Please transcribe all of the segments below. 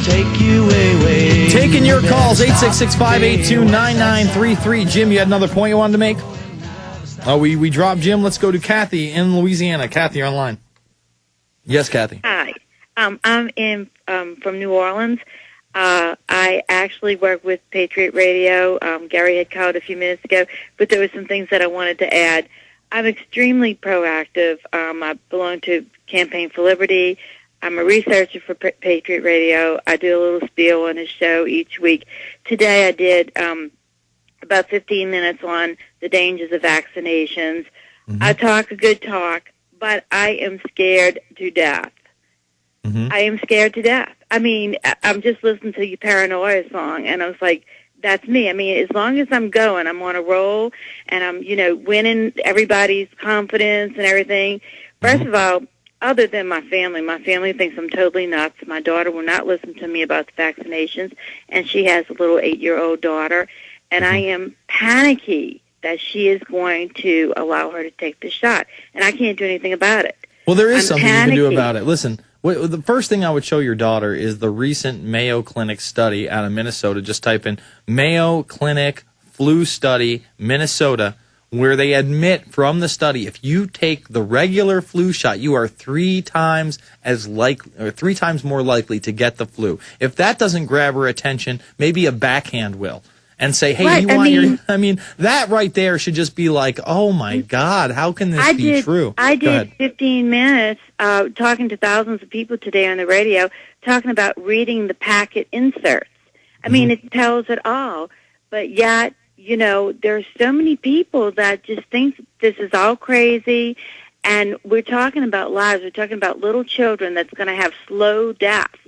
take you away. Taking your calls, 866-582-9933. Jim, you had another point you wanted to make? Oh, we dropped Jim. Let's go to Kathy in Louisiana. Kathy, you're online. Yes, Kathy. Hi. I'm from New Orleans. I actually work with Patriot Radio. Gary had called a few minutes ago, but there were some things that I wanted to add. I'm extremely proactive. I belong to Campaign for Liberty. I'm a researcher for Patriot Radio. I do a little spiel on his show each week. Today I did about 15 minutes on the dangers of vaccinations. Mm-hmm. I talk a good talk, but I am scared to death. Mm-hmm. I am scared to death. I mean, I'm just listening to your Paranoia song, and I was like, that's me. I mean, as long as I'm going, I'm on a roll, and I'm, winning everybody's confidence and everything. First of all, other than my family thinks I'm totally nuts. My daughter will not listen to me about the vaccinations, and she has a little 8-year-old daughter, and I am panicky that she is going to allow her to take the shot, and I can't do anything about it. Well, there is something you can do about it. Listen. The first thing I would show your daughter is the recent Mayo Clinic study out of Minnesota. Just type in Mayo Clinic flu study, Minnesota, where they admit from the study, if you take the regular flu shot, you are 3 times more likely to get the flu. If that doesn't grab her attention, maybe a backhand will. And say, hey, right, that right there should just be like, oh, my God, how can this be true? I did 15 minutes talking to thousands of people today on the radio, talking about reading the packet inserts. I mean, it tells it all. But yet, there's so many people that just think this is all crazy. And we're talking about lives. We're talking about little children that's going to have slow deaths,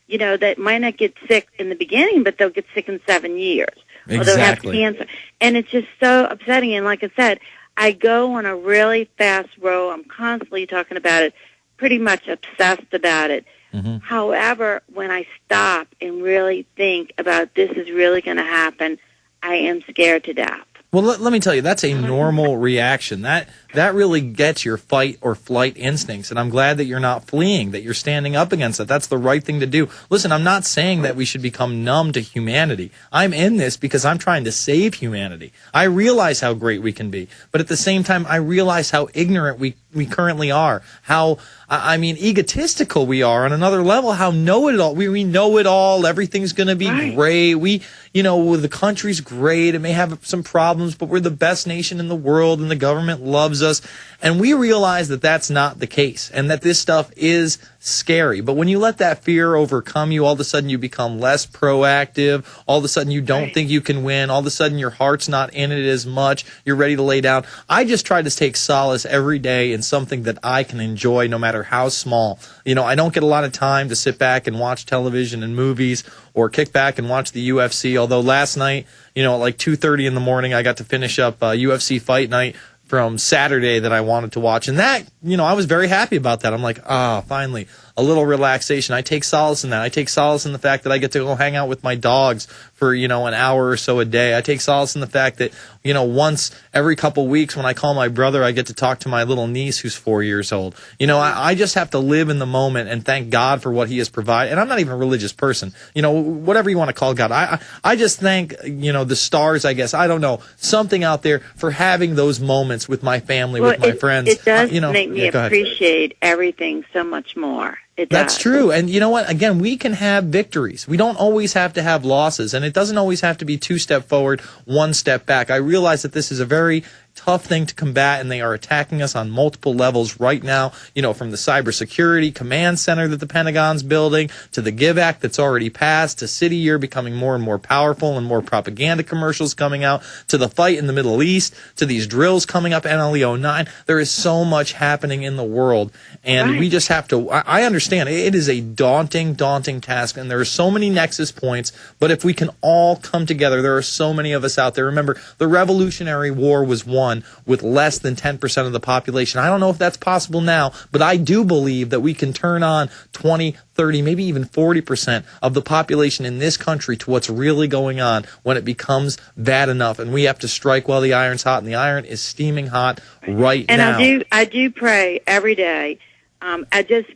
that might not get sick in the beginning, but they'll get sick in 7 years. Exactly. Or they'll have cancer. And it's just so upsetting. And like I said, I go on a really fast roll. I'm constantly talking about it, pretty much obsessed about it. Mm-hmm. However, when I stop and really think about this is really going to happen, I am scared to death. Well, let me tell you, that's a normal reaction. That really gets your fight or flight instincts, and I'm glad that you're not fleeing, that you're standing up against it. That's the right thing to do. Listen, I'm not saying that we should become numb to humanity. I'm in this because I'm trying to save humanity. I realize how great we can be, but at the same time, I realize how ignorant we currently are, how egotistical we are on another level, how know-it-all. We know it all. Everything's going to be great. The country's great. It may have some problems, but we're the best nation in the world, and the government loves us. And we realize that that's not the case, and that this stuff is scary. But when you let that fear overcome you, all of a sudden you become less proactive. All of a sudden you don't think you can win. All of a sudden your heart's not in it as much. You're ready to lay down. I just try to take solace every day in something that I can enjoy, no matter how small. I don't get a lot of time to sit back and watch television and movies or kick back and watch the UFC. Although last night, at like 2:30 in the morning, I got to finish up UFC Fight Night from Saturday that I wanted to watch. And that, I was very happy about that. I'm like, finally, a little relaxation. I take solace in that. I take solace in the fact that I get to go hang out with my dogs for, an hour or so a day. I take solace in the fact that, once every couple weeks when I call my brother, I get to talk to my little niece who's 4 years old. I just have to live in the moment and thank God for what he has provided. And I'm not even a religious person, whatever you want to call God. I just thank, the stars, I guess. I don't know, something out there for having those moments with my family, with my friends. It does make me appreciate everything so much more. That's true. And you know what? Again, we can have victories. We don't always have to have losses. And it doesn't always have to be 2 step forward, 1 step back. I realize that this is a very tough thing to combat, and they are attacking us on multiple levels right now, from the cybersecurity command center that the Pentagon's building, to the GIVE Act that's already passed, to City Year becoming more and more powerful and more propaganda commercials coming out, to the fight in the Middle East, to these drills coming up, NLE 09. There is so much happening in the world, and we just have to, I understand, it is a daunting task, and there are so many nexus points, but if we can all come together, there are so many of us out there. Remember, the Revolutionary War was won with less than 10% of the population. I don't know if that's possible now, but I do believe that we can turn on 20, 30, maybe even 40% of the population in this country to what's really going on when it becomes bad enough. And we have to strike while the iron's hot, and the iron is steaming hot right now. And I do pray every day. I just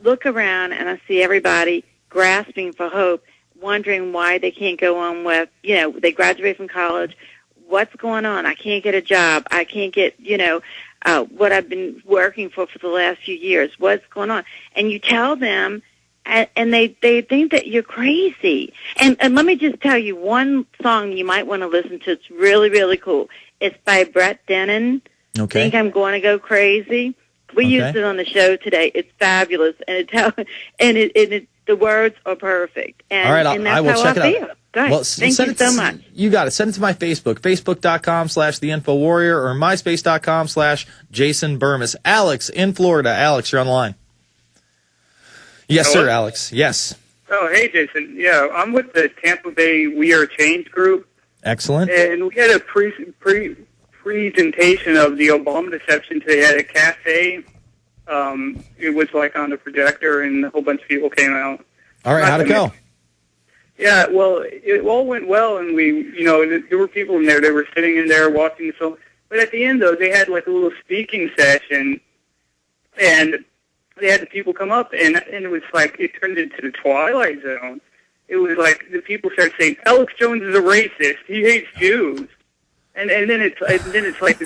look around and I see everybody grasping for hope, wondering why they can't go on with, they graduate from college. What's going on? I can't get a job. I can't get, what I've been working for the last few years. What's going on? And you tell them, and they think that you're crazy. And let me just tell you one song you might want to listen to. It's really, really cool. It's by Brett Dennen. Okay. Think I'm Going to Go Crazy. We used it on the show today. It's fabulous, and the words are perfect. And, all right, and that's I will how check I it feel. out. Go ahead. Well, Thank you so much. You got it. Send it to my Facebook, facebook.com/theinfowarrior or myspace.com/Jason Bermas. Alex in Florida. Alex, you're on the line. Yes, Hello? sir, Alex. Yes. Oh, hey, Jason. Yeah, I'm with the Tampa Bay We Are Change group. Excellent. And we had a presentation of the Obama deception today at a cafe. It was like on the projector, and a whole bunch of people came out. All right, how'd it go? Yeah, well, it all went well, and there were people in there. They were sitting in there watching the film. But at the end, though, they had like a little speaking session, and they had the people come up, and it was like it turned into the Twilight Zone. It was like the people started saying, "Alex Jones is a racist. He hates Jews." And then it's like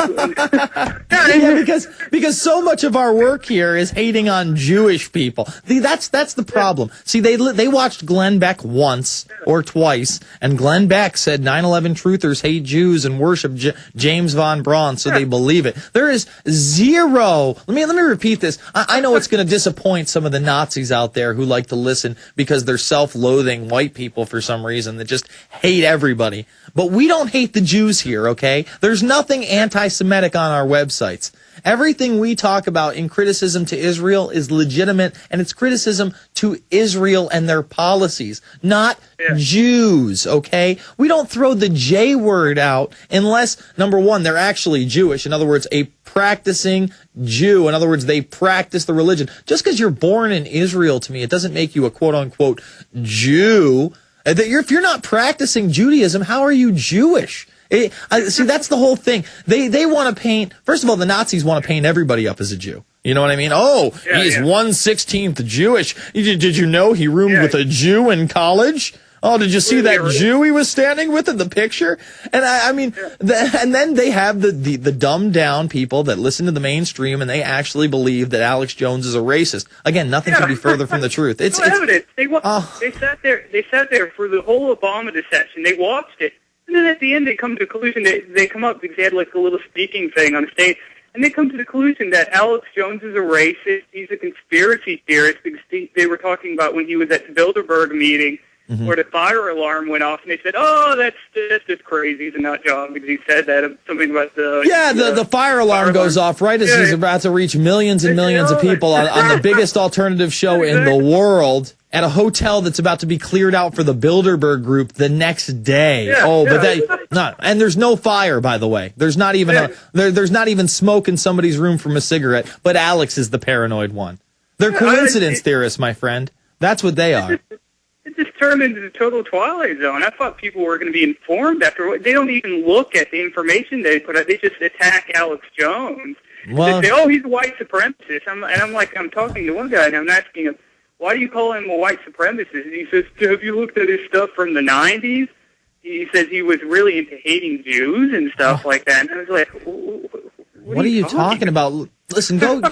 yeah, because so much of our work here is hating on Jewish people. That's the problem. See, they watched Glenn Beck once or twice, and Glenn Beck said 9/11 truthers hate Jews and worship James von Braun, so they believe it. There is zero. Let me repeat this. I know it's going to disappoint some of the Nazis out there who like to listen because they're self-loathing white people for some reason that just hate everybody. But we don't hate the Jews here, okay? There's nothing anti-Semitic on our websites. Everything we talk about in criticism to Israel is legitimate, and it's criticism to Israel and their policies, not Jews, okay? We don't throw the J word out unless, number one, they're actually Jewish. In other words, a practicing Jew. In other words, they practice the religion. Just because you're born in Israel, to me, it doesn't make you a quote-unquote Jew. If you're not practicing Judaism, how are you Jewish? See, that's the whole thing. They want to paint, first of all, the Nazis want to paint everybody up as a Jew. You know what I mean? Oh, he's 1/16 Jewish. Did you know he roomed with a Jew in college? Oh, did you see that Jew he was standing with in the picture? And and then they have the dumbed down people that listen to the mainstream and they actually believe that Alex Jones is a racist. Again, nothing could be further from the truth. It's evidence. They sat there for the whole Obama deception. They watched it. And then at the end they come to the conclusion they come up because they had like a little speaking thing on stage. And they come to the conclusion that Alex Jones is a racist. He's a conspiracy theorist because they were talking about when he was at the Bilderberg meeting. Mm-hmm. Where the fire alarm went off, and they said, "Oh, that's just crazy. He's a nut job because he said that something about the the fire alarm goes off right as he's about to reach millions and millions of people on the biggest alternative show in the world at a hotel that's about to be cleared out for the Bilderberg group the next day." And there's no fire, by the way. There's not even there's not even smoke in somebody's room from a cigarette. But Alex is the paranoid one. They're coincidence theorists, my friend. That's what they are. It just turned into the total Twilight Zone. I thought people were going to be informed after. They don't even look at the information they put out. They just attack Alex Jones. They say, "Oh, he's a white supremacist." I'm talking to one guy and I'm asking him, "Why do you call him a white supremacist?" And he says, "Have you looked at his stuff from the 90s? He says he was really into hating Jews and stuff like that." And I was like, "What are you talking about? Listen, go."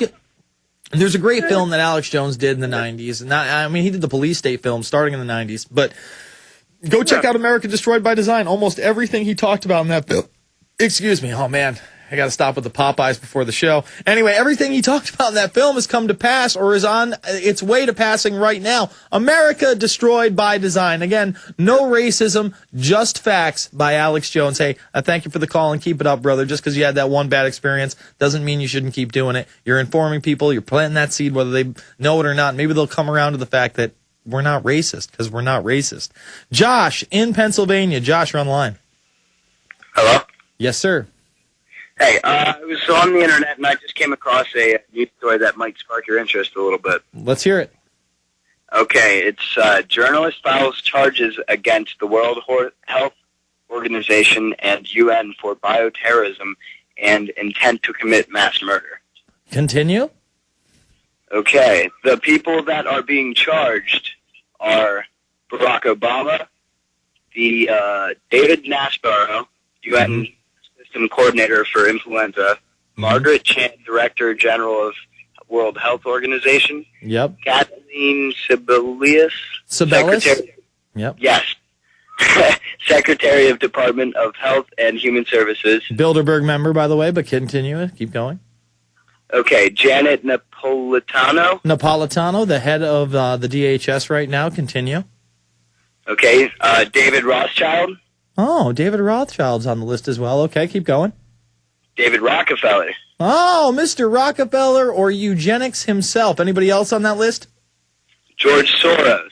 There's a great film that Alex Jones did in the 90s. And he did the Police State film starting in the 90s. But go check out America Destroyed by Design. Almost everything he talked about in that film. Excuse me. Oh, man. I got to stop with the Popeyes before the show. Anyway, everything he talked about in that film has come to pass or is on its way to passing right now. America Destroyed by Design. Again, no racism, just facts by Alex Jones. Hey, thank you for the call and keep it up, brother. Just because you had that one bad experience doesn't mean you shouldn't keep doing it. You're informing people. You're planting that seed, whether they know it or not. Maybe they'll come around to the fact that we're not racist because we're not racist. Josh in Pennsylvania. Josh, you're on the line. Hello? Yes, sir. Hey, I was on the internet and I just came across a news story that might spark your interest a little bit. Let's hear it. Okay, it's journalist files charges against the World Health Organization and UN for bioterrorism and intent to commit mass murder. Continue. Okay, the people that are being charged are Barack Obama, the David Nasparo, UN System Coordinator for Influenza, Margaret Chan, Director General of World Health Organization. Yep. Kathleen Sebelius. Sebelius? Yep. Yes. Secretary of Department of Health and Human Services. Bilderberg member, by the way, but continue. Keep going. Okay, Janet Napolitano. Napolitano, the head of the DHS right now. Continue. Okay, David Rothschild. Oh, David Rothschild's on the list as well. Okay, keep going. David Rockefeller. Oh, Mr. Rockefeller or eugenics himself. Anybody else on that list? George Soros.